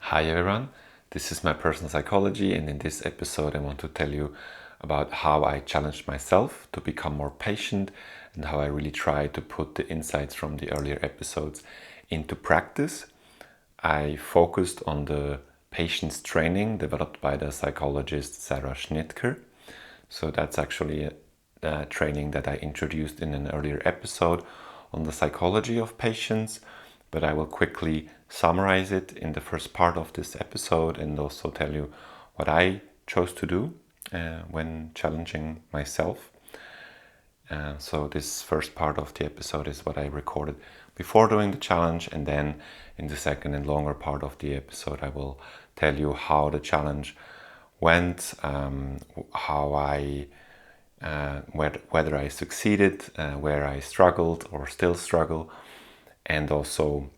Hi everyone, this is my personal psychology, and in this episode I want to tell you about how I challenged myself to become more patient and how I really try to put the insights from the earlier episodes into practice. I focused on the patience training developed by the psychologist Sarah Schnitker. So that's actually a training that I introduced in an earlier episode on the psychology of patience, but I will quickly summarize it in the first part of this episode and also tell you what I chose to do when challenging myself. So this first part of the episode is what I recorded before doing the challenge, and then in the second and longer part of the episode I will tell you how the challenge went, how I whether I succeeded, where I struggled or still struggle, and also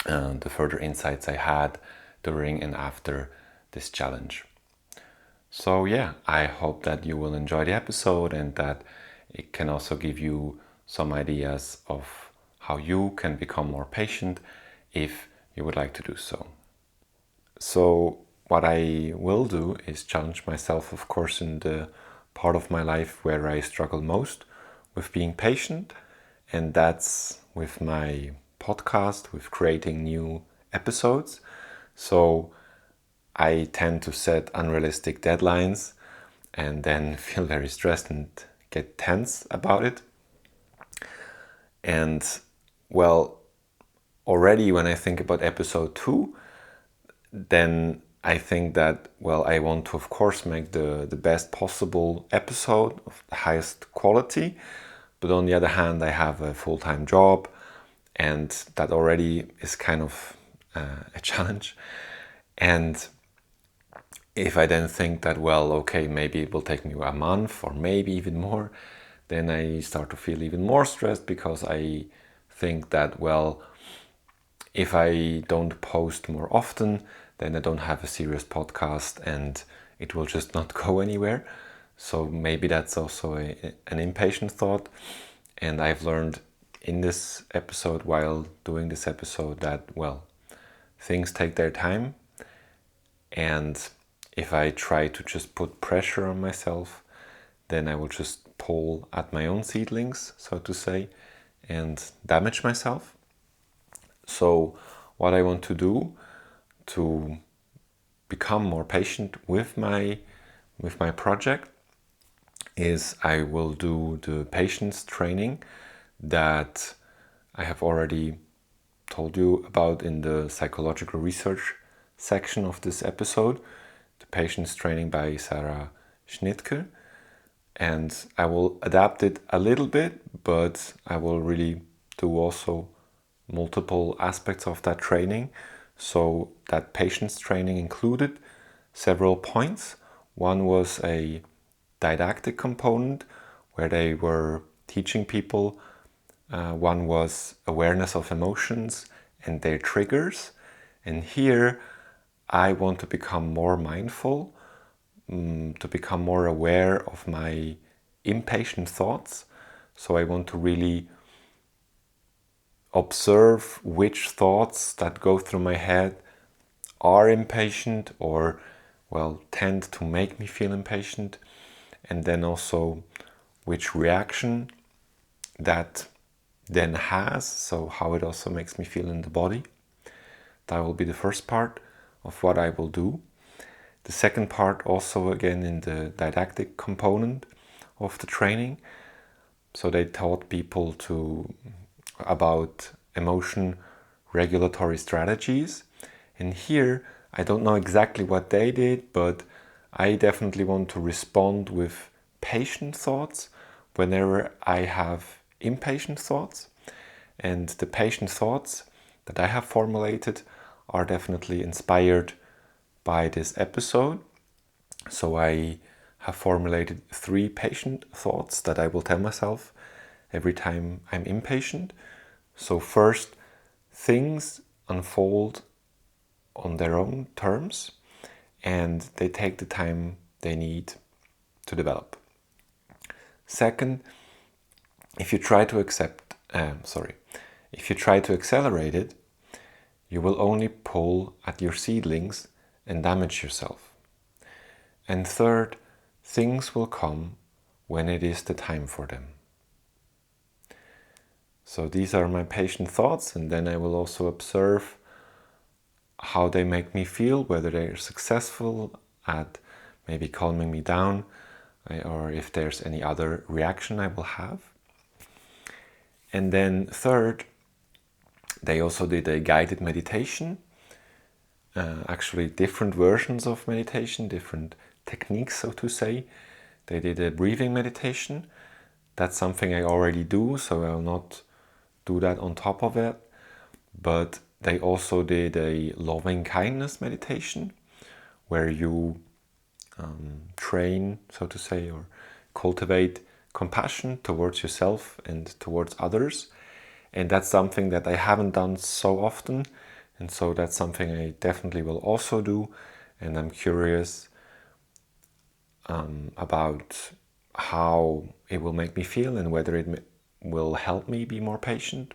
the further insights I had during and after this challenge. So yeah, I hope that you will enjoy the episode and that it can also give you some ideas of how you can become more patient if you would like to do so. So what I will do is challenge myself, of course, in the part of my life where I struggle most with being patient, and that's with my podcast, with creating new episodes. So I tend to set unrealistic deadlines and then feel very stressed and get tense about it. And well, already when I think about episode 2, then I think that, I want to, of course, make the best possible episode of the highest quality. But on the other hand, I have a full-time job, and that already is kind of a challenge. And if I then think that, maybe it will take me a month or maybe even more, then I start to feel even more stressed because I think that, if I don't post more often, then I don't have a serious podcast and it will just not go anywhere. So maybe that's also an impatient thought. And I've learned in this episode, while doing this episode, that, things take their time. And if I try to just put pressure on myself, then I will just pull at my own seedlings, so to say, and damage myself. So what I want to do to become more patient with my project is I will do the patience training that I have already told you about in the psychological research section of this episode, the patience training by Sarah Schnitker. And I will adapt it a little bit, but I will really do also multiple aspects of that training. So that patience training included several points. One was a didactic component where they were teaching people. One was awareness of emotions and their triggers. And here I want to become more mindful, to become more aware of my impatient thoughts. So I want to really observe which thoughts that go through my head are impatient or, tend to make me feel impatient. And then also which reaction that then has, so how it also makes me feel in the body. That will be the first part of what I will do. The second part also again in the didactic component of the training. So they taught people about emotion regulatory strategies. And here, I don't know exactly what they did, but I definitely want to respond with patient thoughts whenever I have impatient thoughts. And the patient thoughts that I have formulated are definitely inspired by this episode. So I have formulated 3 patient thoughts that I will tell myself every time I'm impatient. So first, things unfold on their own terms and they take the time they need to develop. Second, if you try to accelerate it, you will only pull at your seedlings and damage yourself. And third, things will come when it is the time for them. So these are my patient thoughts, and then I will also observe how they make me feel, whether they are successful at maybe calming me down, or if there's any other reaction I will have. And then third, they also did a guided meditation, actually different versions of meditation, different techniques, so to say. They did a breathing meditation. That's something I already do, so I'll not do that on top of it. But they also did a loving kindness meditation, where you train, so to say, or cultivate compassion towards yourself and towards others. And that's something that I haven't done so often, and so that's something I definitely will also do. And I'm curious about how it will make me feel and whether it will help me be more patient.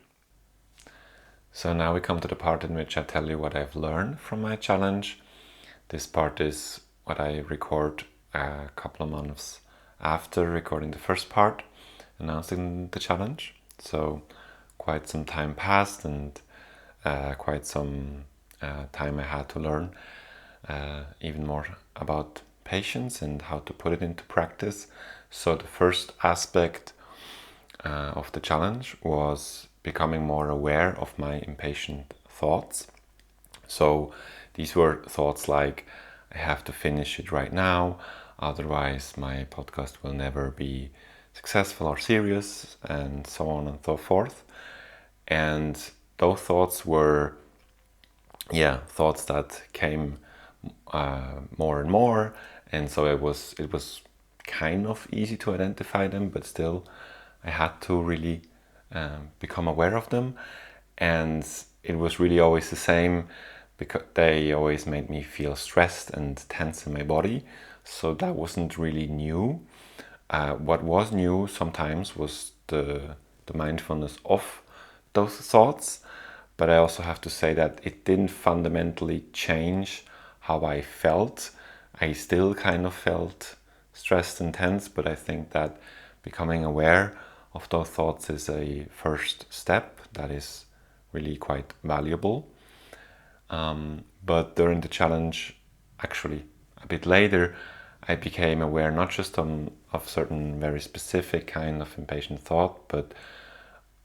So now we come to the part in which I tell you what I've learned from my challenge. This part is what I record a couple of months after recording the first part, announcing the challenge. So quite some time passed, and quite some time I had to learn even more about patience and how to put it into practice. So the first aspect of the challenge was becoming more aware of my impatient thoughts. So these were thoughts like, I have to finish it right now, otherwise my podcast will never be successful or serious, and so on and so forth. And those thoughts were thoughts that came more and more, and so it was kind of easy to identify them, but still I had to really become aware of them. And it was really always the same, because they always made me feel stressed and tense in my body. So that wasn't really new. What was new sometimes was the mindfulness of those thoughts. But I also have to say that it didn't fundamentally change how I felt. I still kind of felt stressed and tense, but I think that becoming aware of those thoughts is a first step that is really quite valuable. But during the challenge, actually a bit later, I became aware not just of certain very specific kind of impatient thought, but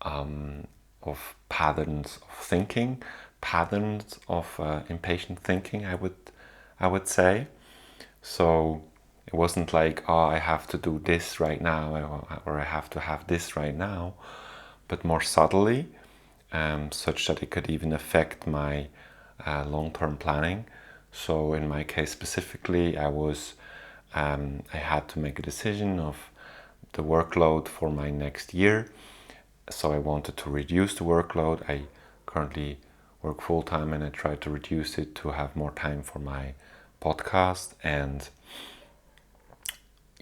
of patterns of thinking, patterns of impatient thinking, I would say. So it wasn't like, oh, I have to do this right now, or I have to have this right now, but more subtly, such that it could even affect my long-term planning. So in my case specifically, I had to make a decision of the workload for my next year. So I wanted to reduce the workload. I currently work full-time, and I try to reduce it to have more time for my podcast. And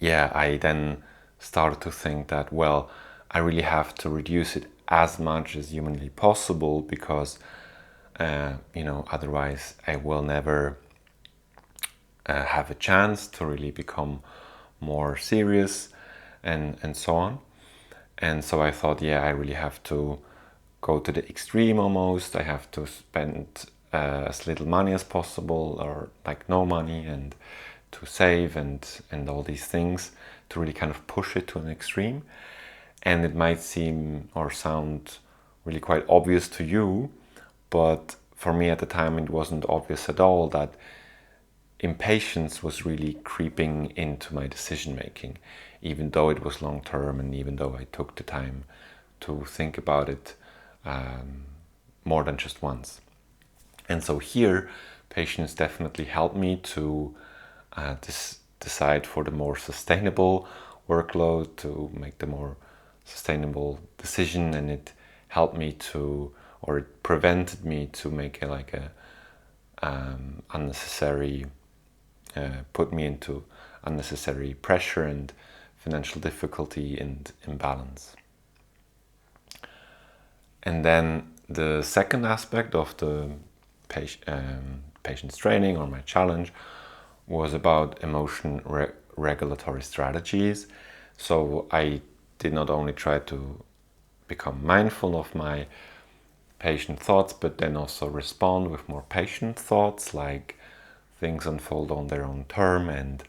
I then started to think that, well, I really have to reduce it as much as humanly possible, because otherwise I will never have a chance to really become more serious, and so on. And so I thought, I really have to go to the extreme almost. I have to spend as little money as possible, or like no money, and to save and all these things, to really kind of push it to an extreme. And it might seem or sound really quite obvious to you, but for me at the time it wasn't obvious at all that impatience was really creeping into my decision making, even though it was long term, and even though I took the time to think about it more than just once. And so here, patience definitely helped me to decide for the more sustainable workload, to make the more sustainable decision, and it helped me to, or it prevented me to make unnecessary, put me into unnecessary pressure and financial difficulty and imbalance. And then the second aspect of the patience training, or my challenge, was about emotion regulatory strategies. So I did not only try to become mindful of my patient thoughts, but then also respond with more patient thoughts, like things unfold on their own term and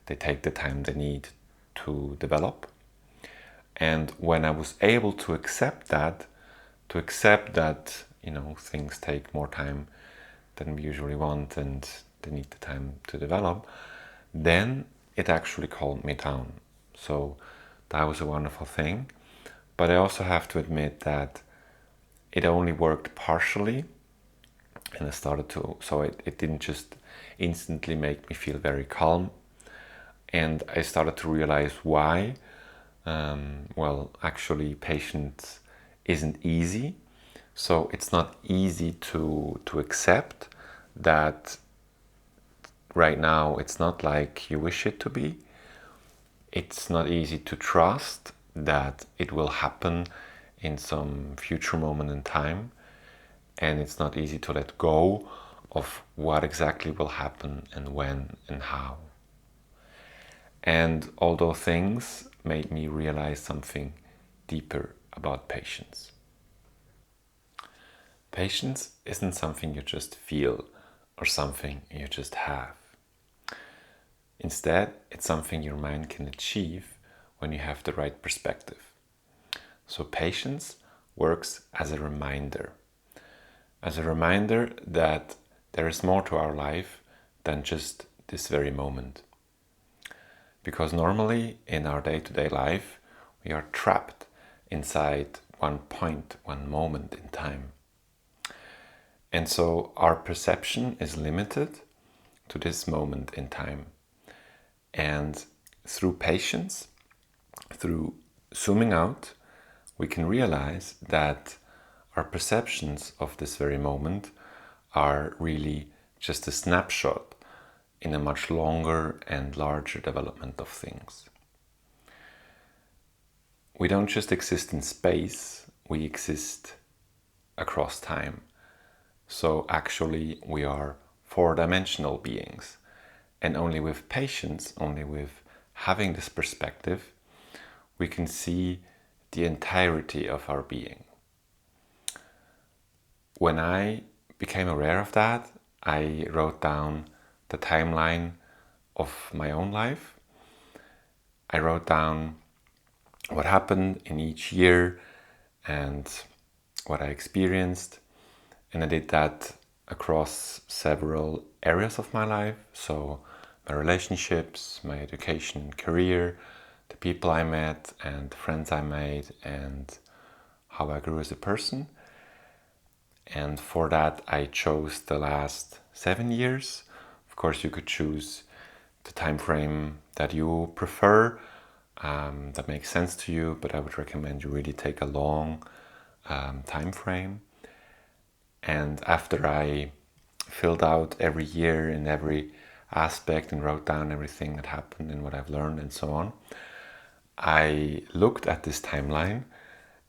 they take the time they need to develop. And when I was able to accept that, things take more time than we usually want and they need the time to develop, then it actually calmed me down. So that was a wonderful thing. But I also have to admit that it only worked partially, and it didn't just instantly make me feel very calm. And I started to realize why. Actually, patience isn't easy. So it's not easy to accept that right now it's not like you wish it to be. It's not easy to trust that it will happen in some future moment in time. And it's not easy to let go of what exactly will happen and when and how. And all those things made me realize something deeper about patience. Patience isn't something you just feel or something you just have. Instead, it's something your mind can achieve when you have the right perspective. So patience works as a reminder that there is more to our life than just this very moment. Because normally in our day-to-day life, we are trapped inside one point, one moment in time. And so our perception is limited to this moment in time. And through patience, through zooming out, we can realize that our perceptions of this very moment are really just a snapshot in a much longer and larger development of things. We don't just exist in space, we exist across time. So actually we are four-dimensional beings. And only with patience, only with having this perspective, we can see the entirety of our being. When I became aware of that, I wrote down the timeline of my own life. I wrote down what happened in each year and what I experienced. And I did that across several areas of my life. So my relationships, my education, career, the people I met and the friends I made, and how I grew as a person. And for that, I chose the last 7 years. Of course, you could choose the time frame that you prefer, that makes sense to you, but I would recommend you really take a long time frame. And after I filled out every year in every aspect and wrote down everything that happened and what I've learned and so on, I looked at this timeline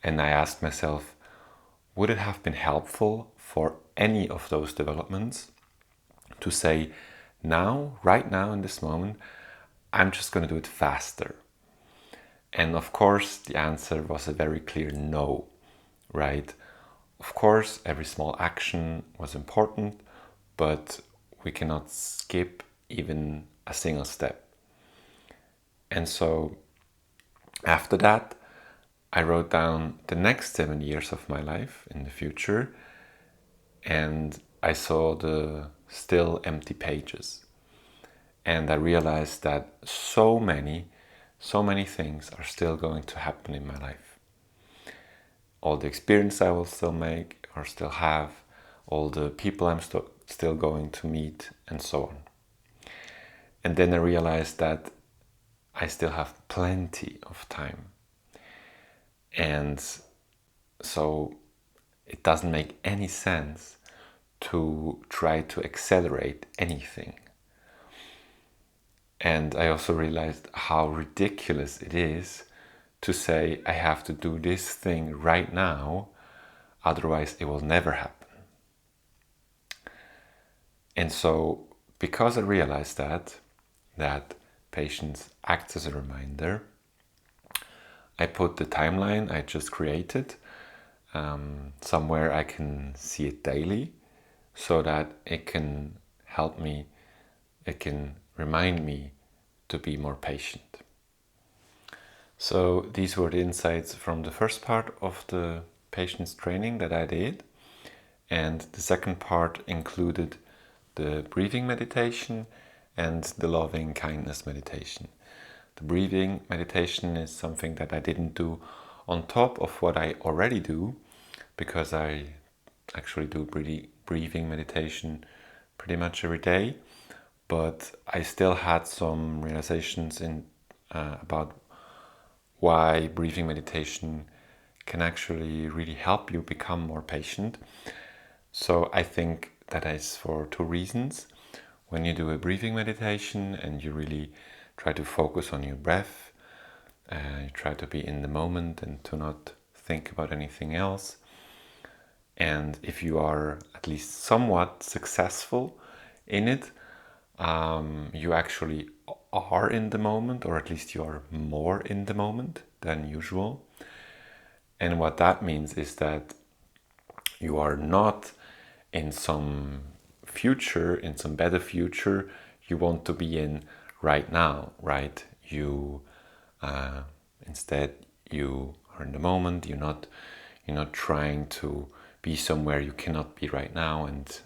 and I asked myself, would it have been helpful for any of those developments to say, now, right now in this moment, I'm just going to do it faster? And of course, the answer was a very clear no, right? Of course, every small action was important, but we cannot skip even a single step. And so after that, I wrote down the next 7 years of my life in the future, and I saw the still empty pages. And I realized that so many things are still going to happen in my life. All the experience I will still make or still have, all the people I'm still going to meet, and so on. And then I realized that I still have plenty of time. And so it doesn't make any sense to try to accelerate anything. And I also realized how ridiculous it is to say I have to do this thing right now, otherwise it will never happen. And so, because I realized that patience acts as a reminder, I put the timeline I just created somewhere I can see it daily, so that it can help me, it can remind me to be more patient. So these were the insights from the first part of the patience training that I did. And the second part included the breathing meditation and the loving kindness meditation. The breathing meditation is something that I didn't do on top of what I already do, because I actually do breathing meditation pretty much every day. But I still had some realizations about why breathing meditation can actually really help you become more patient. So I think that is for two reasons. When you do a breathing meditation and you really try to focus on your breath, you try to be in the moment and to not think about anything else. And if you are at least somewhat successful in it, you actually are in the moment, or at least you are more in the moment than usual. And what that means is that you are not in some future, in some better future you want to be in right now, right? You instead you are in the moment. You're not trying to be somewhere you cannot be right now and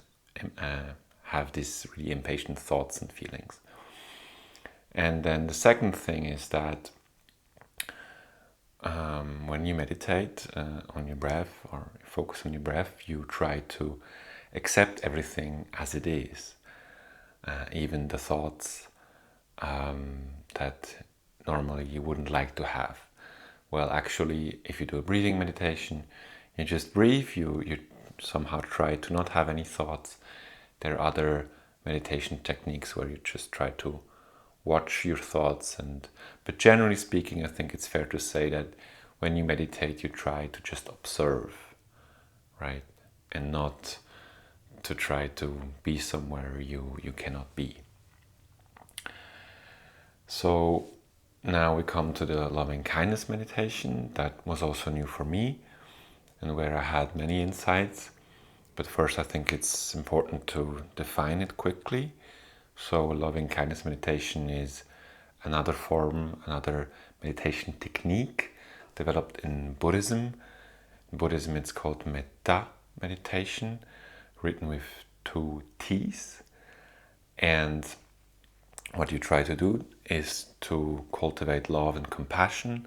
have these really impatient thoughts and feelings. And then the second thing is that when you meditate on your breath or focus on your breath, you try to accept everything as it is, even the thoughts that normally you wouldn't like to have. Well, actually, if you do a breathing meditation, you just breathe, you somehow try to not have any thoughts. There are other meditation techniques where you just try to watch your thoughts, but generally speaking, I think it's fair to say that when you meditate, you try to just observe, right? And not to try to be somewhere you cannot be. So now we come to the loving kindness meditation. That was also new for me and where I had many insights. But first, I think it's important to define it quickly. So loving kindness meditation is another form, another meditation technique developed in Buddhism. In Buddhism, it's called metta meditation, written with 2 T's. And what you try to do is to cultivate love and compassion.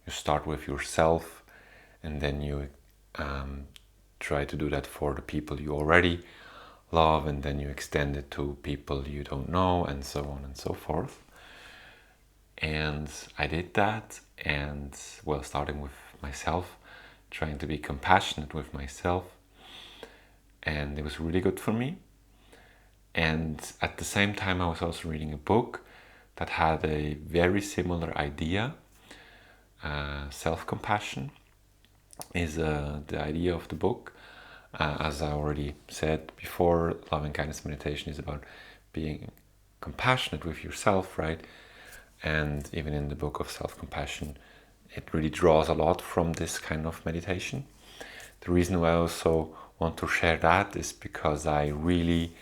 You start with yourself, and then you try to do that for the people you already love, and then you extend it to people you don't know, and so on and so forth. And I did that, and well, starting with myself, trying to be compassionate with myself, and it was really good for me. And at the same time, I was also reading a book that had a very similar idea. Self-compassion is the idea of the book. As I already said before, loving kindness meditation is about being compassionate with yourself, right? And even in the book of self-compassion, it really draws a lot from this kind of meditation. The reason why I also want to share that is because I really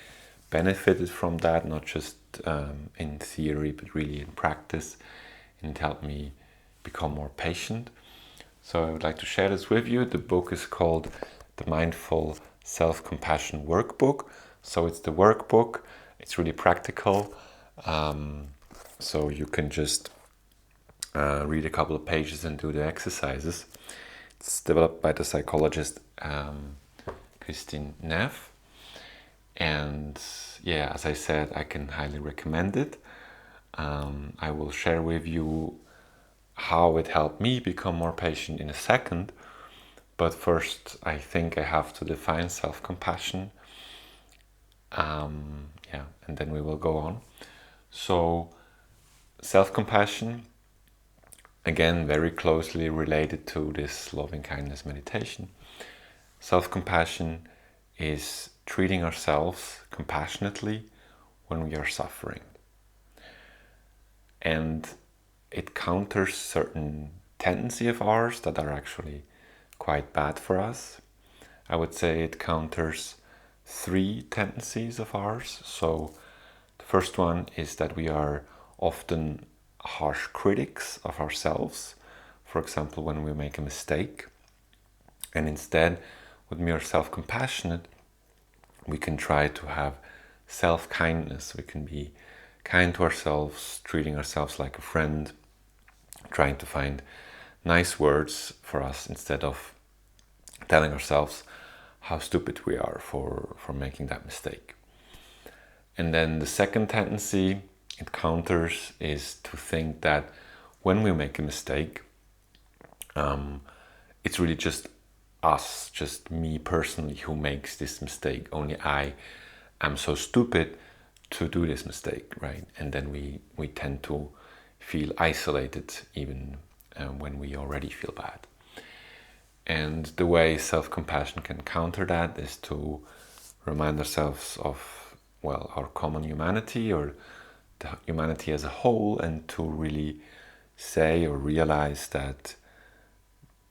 benefited from that, not just in theory, but really in practice, and it helped me become more patient. So I would like to share this with you. The book is called The Mindful Self-Compassion Workbook. So it's the workbook. It's really practical. So you can just read a couple of pages and do the exercises. It's developed by the psychologist Neff. And yeah, as I said, I can highly recommend it. I will share with you how it helped me become more patient in a second. But first, I think I have to define self-compassion. And then we will go on. So, self-compassion, again, very closely related to this loving kindness meditation. Self-compassion is treating ourselves compassionately when we are suffering. And it counters certain tendency of ours that are actually quite bad for us. I would say it counters 3 tendencies of ours. So the first one is that we are often harsh critics of ourselves. For example, when we make a mistake. And instead, when we are self-compassionate, we can try to have self-kindness. We can be kind to ourselves, treating ourselves like a friend, trying to find nice words for us instead of telling ourselves how stupid we are for making that mistake. And then the second tendency it counters is to think that when we make a mistake, it's really just us, just me personally, who makes this mistake. Only I am so stupid to do this mistake, right? And then we tend to feel isolated even when we already feel bad. And the way self-compassion can counter that is to remind ourselves of, well, our common humanity or the humanity as a whole, and to really say or realize that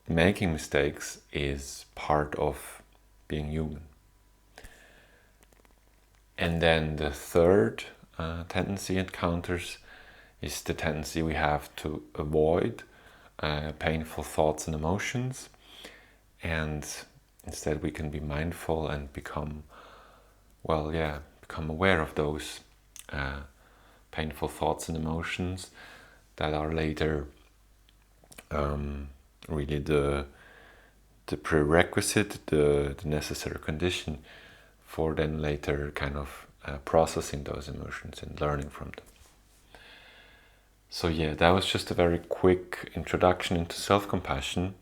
making mistakes is part of being human. And then the third tendency it counters is the tendency we have to avoid painful thoughts and emotions, and instead we can be mindful and become aware of those painful thoughts and emotions that are later really the prerequisite, the necessary condition for then later kind of processing those emotions and learning from them. So yeah, that was just a very quick introduction into self-compassion.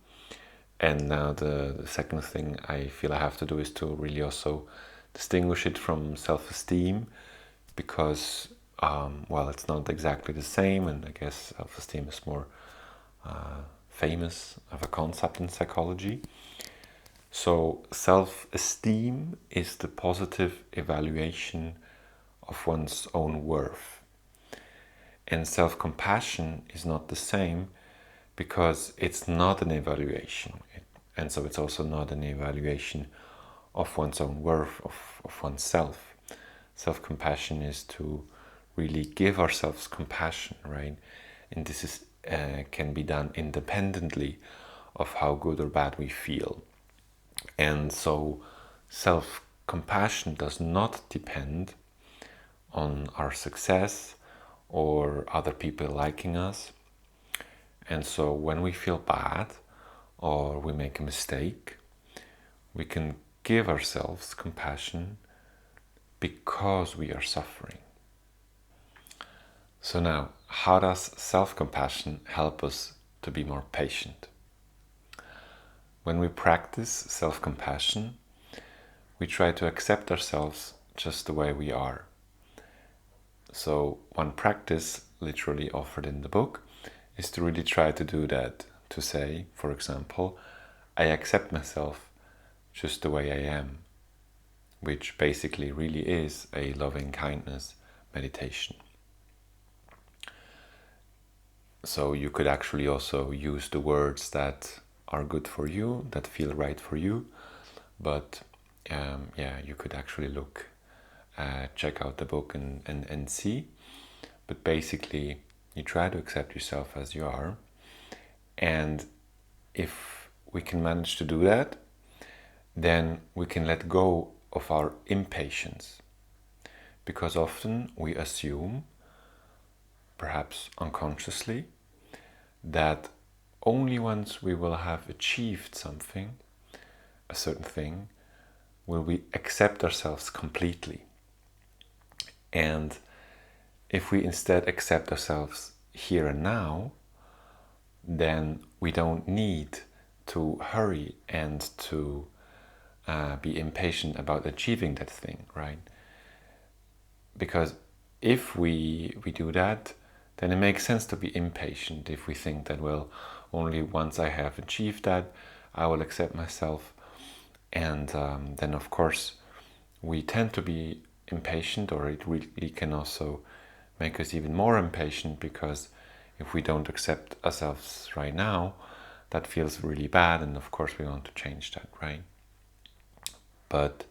And now the second thing I feel I have to do is to really also distinguish it from self-esteem, because it's not exactly the same, and I guess self-esteem is more famous of a concept in psychology. So self-esteem is the positive evaluation of one's own worth. And self-compassion is not the same, because it's not an evaluation. And so it's also not an evaluation of one's own worth, of oneself. Self-compassion is to really give ourselves compassion, right? And this is can be done independently of how good or bad we feel. And so self-compassion does not depend on our success or other people liking us. And so when we feel bad or we make a mistake, we can give ourselves compassion because we are suffering. So now, how does self-compassion help us to be more patient? When we practice self-compassion, we try to accept ourselves just the way we are. So one practice literally offered in the book is to really try to do that, to say, for example, I accept myself just the way I am, which basically really is a loving kindness meditation. So you could actually also use the words that are good for you, that feel right for you, but you could actually look, check out the book and see. But basically, you try to accept yourself as you are, and if we can manage to do that, then we can let go of our impatience, because often we assume, perhaps unconsciously, that only once we will have achieved something, a certain thing, will we accept ourselves completely. And if we instead accept ourselves here and now, then we don't need to hurry and to be impatient about achieving that thing, right? Because if we do that, then it makes sense to be impatient if we think that, well, only once I have achieved that, I will accept myself. And then, of course, we tend to be impatient, or it really can also make us even more impatient, because if we don't accept ourselves right now, that feels really bad, and of course we want to change that, right? But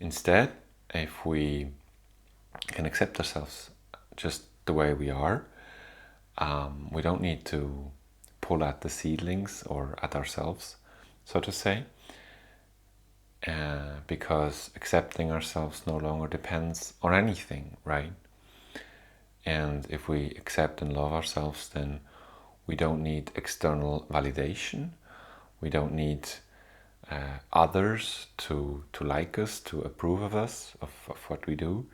instead, if we can accept ourselves just the way we are, we don't need to pull at the seedlings or at ourselves, so to say, because accepting ourselves no longer depends on anything, right? And if we accept and love ourselves, then we don't need external validation. We don't need others to like us, to approve of us, of what we do.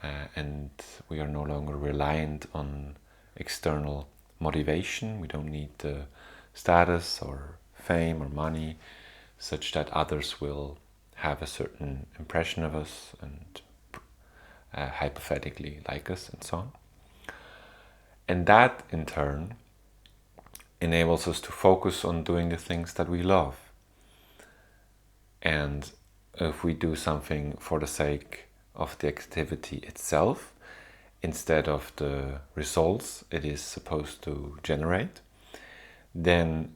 And we are no longer reliant on external motivation. We don't need the status or fame or money such that others will have a certain impression of us and hypothetically like us, and so on. And that in turn enables us to focus on doing the things that we love. And if we do something for the sake of the activity itself, instead of the results it is supposed to generate, then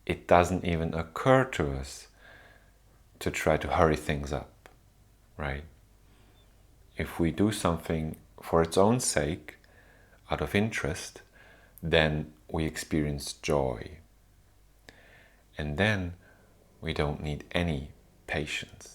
it doesn't even occur to us to try to hurry things up, right? If we do something for its own sake, out of interest, then we experience joy. And then we don't need any patience.